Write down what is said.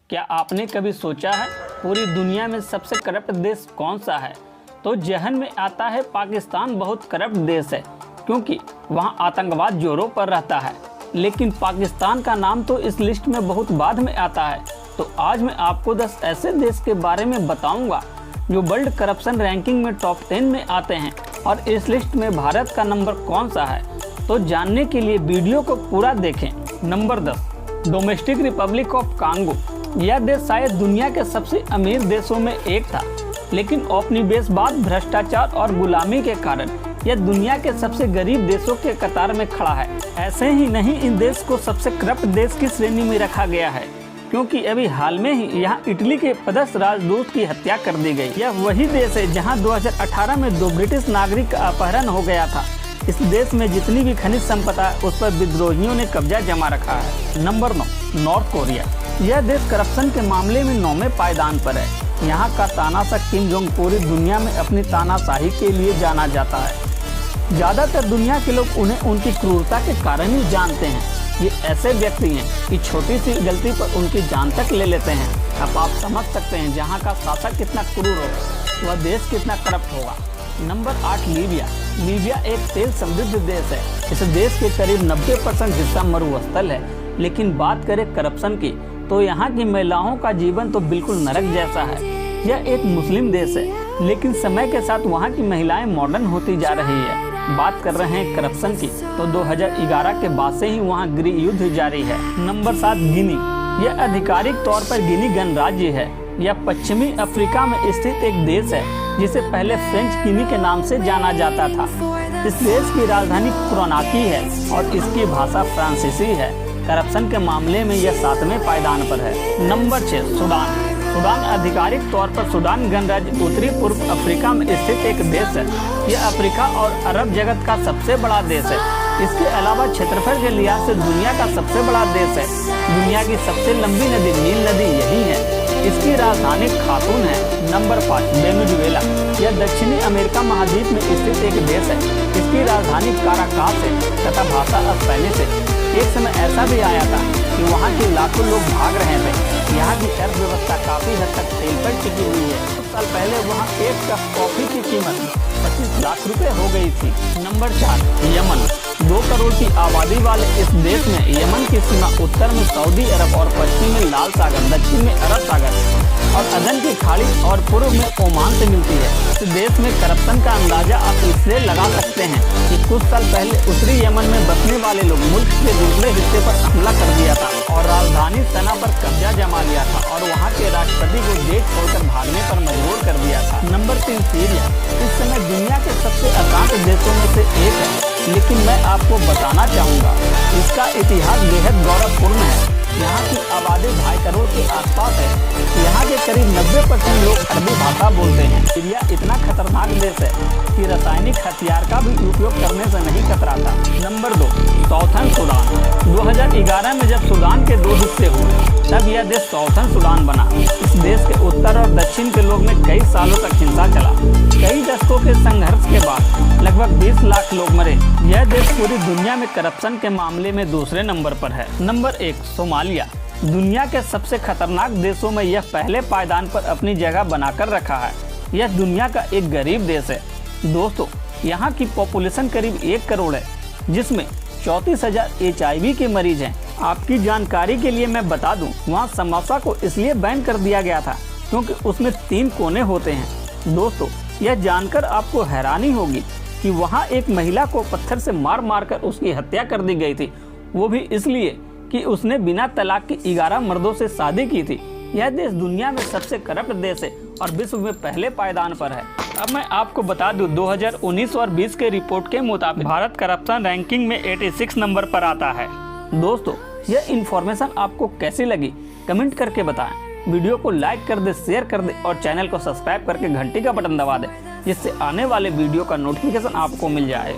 क्या आपने कभी सोचा है पूरी दुनिया में सबसे करप्ट देश कौन सा है? तो जहन में आता है पाकिस्तान बहुत करप्ट देश है, क्योंकि वहां आतंकवाद जोरों पर रहता है। लेकिन पाकिस्तान का नाम तो इस लिस्ट में बहुत बाद में आता है। तो आज मैं आपको 10 ऐसे देश के बारे में बताऊंगा जो वर्ल्ड करप्शन रैंकिंग में टॉप 10 में आते हैं, और इस लिस्ट में भारत का नंबर कौन सा है। तो जानने के लिए वीडियो को पूरा देखें। Number 10, domestic Republic of Congo. यह देश शायद दुनिया के सबसे अमीर देशों में एक था, लेकिन औपनिवेशवाद, भ्रष्टाचार और गुलामी के कारण यह दुनिया के सबसे गरीब देशों के कतार में खड़ा है। ऐसे ही नहीं, इन देश को सबसे करप्ट देश की श्रेणी में रखा गया है, क्योंकि अभी हाल में ही यहाँ इटली के पदस्थ राजदूत की हत्या कर दी गई। यह वही देश है जहाँ 2018 में 2 ब्रिटिश नागरिक का अपहरण हो गया था। इस देश में जितनी भी खनिज संपदा है उस पर विद्रोहियों ने कब्जा जमा रखा है। Number 9, north Korea. यह देश करप्शन के मामले में 9वें पायदान पर है। यहाँ का तानाशाह किम जोंग पूरी दुनिया में अपनी तानाशाही के लिए जाना जाता है। ज्यादातर दुनिया के लोग उन्हें उनकी क्रूरता के कारण ही जानते हैं। ये ऐसे व्यक्ति हैं कि छोटी सी गलती पर उनकी जान तक ले लेते हैं। अब आप समझ सकते हैं जहाँ का शासक कितना क्रूर हो, वह देश कितना करप्ट होगा। Number 8, Libya. लीबिया एक तेल समृद्ध देश है। इस देश के करीब 90% हिस्सा मरुस्थल है। लेकिन बात करें करप्शन की, तो यहाँ की महिलाओं का जीवन तो बिल्कुल नरक जैसा है। यह एक मुस्लिम देश है, लेकिन समय के साथ वहाँ की महिलाएं मॉडर्न होती जा रही है। बात कर रहे हैं करप्शन की, तो 2011 के बाद से ही वहाँ गृह युद्ध जारी है। नंबर 7, गिनी। यह आधिकारिक तौर पर गिनी गणराज्य है। यह पश्चिमी अफ्रीका में स्थित एक देश है, जिसे पहले फ्रेंच गिनी के नाम से जाना जाता था। इस देश की राजधानी कुरानाकी है और इसकी भाषा फ्रांसीसी है। करप्शन के मामले में यह 7वें पायदान पर है। Number 6, Sudan. सूडान आधिकारिक तौर पर सूडान गणराज्य उत्तरी पूर्व अफ्रीका में स्थित एक देश है। यह अफ्रीका और अरब जगत का सबसे बड़ा देश है। इसके अलावा क्षेत्रफल के लिहाज से दुनिया का सबसे बड़ा देश है। दुनिया की सबसे लंबी नदी नील नदी यही है। इसकी राजधानी खातून है। Number 5, Venezuela. यह दक्षिणी अमेरिका महाद्वीप में स्थित एक देश है। इसकी राजधानी काराकास है तथा भाषा स्पेनिश है। एक समय ऐसा भी आया था कि वहाँ के लाखों लोग भाग रहे थे। यहाँ की अर्थव्यवस्था काफी हद तक तेल पर टिकी हुई है। कुछ साल पहले वहाँ एक कप कॉफी की कीमत 25 लाख रुपए हो गई थी। Number 4, Yemen. 2 करोड़ की आबादी वाले इस देश में यमन की सीमा उत्तर में सऊदी अरब और पश्चिम में लाल सागर, दक्षिण में अरब सागर और अदन की खाड़ी और पूर्व में ओमान से मिलती है। इस देश में करप्शन का अंदाजा आप इसलिए लगा सकते हैं कि कुछ साल पहले उत्तरी यमन में बसने वाले लोग मुल्क के दूसरे हिस्से पर हमला कर दिया था और राजधानी सना पर कब्जा जमा लिया था और वहाँ के राष्ट्रपति को देश छोड़कर भागने पर मजबूर कर दिया था। Number 3, Syria. इस समय दुनिया के सबसे अशांत देशों में से एक है, लेकिन मैं आपको बताना चाहूँगा इसका इतिहास बेहद गौरवपूर्ण है। यहाँ की आबादी 2.5 करोड़ के आसपास है। यहाँ के करीब 90% लोग अरबी भाषा बोलते हैं। सीरिया इतना खतरनाक देश है कि रासायनिक हथियार का भी उपयोग करने से नहीं कतराता। Number 2, southern Sudan. 2011 में जब सूडान के 2 हिस्से हुए, तब यह देश साउथर्न सूडान बना। इस देश के उत्तर और दक्षिण के लोग में कई सालों तक हिंसा चला। कई दशकों के संघर्ष के बाद लगभग 20 लाख लोग मरे। यह देश पूरी दुनिया में करप्शन के मामले में दूसरे नंबर पर है। Number 1, Somalia. दुनिया के सबसे खतरनाक देशों में यह पहले पायदान पर अपनी जगह बनाकर रखा है। यह दुनिया का एक गरीब देश है। दोस्तों, यहाँ की पॉपुलेशन करीब 1 करोड़ है, जिसमें 34,000 HIV के मरीज हैं। आपकी जानकारी के लिए मैं बता दूं, वहाँ समोसा को इसलिए बैन कर दिया गया था क्योंकि उसमें 3 कोने होते हैं। दोस्तों, यह जानकर आपको हैरानी होगी कि वहाँ एक महिला को पत्थर से मार मार कर उसकी हत्या कर दी गई थी, वो भी इसलिए कि उसने बिना तलाक के 11 मर्दों से शादी की थी। यह देश दुनिया में सबसे करप्ट देश है और विश्व में पहले पायदान पर है। अब मैं आपको बता दूं, 2019 और 20 के रिपोर्ट के मुताबिक भारत करप्शन रैंकिंग में 86 नंबर पर आता है। दोस्तों, यह इन्फॉर्मेशन आपको कैसी लगी कमेंट करके बताएं। वीडियो को लाइक कर दे, शेयर कर दे और चैनल को सब्सक्राइब करके घंटी का बटन दबा दे, जिससे आने वाले वीडियो का नोटिफिकेशन आपको मिल जाए।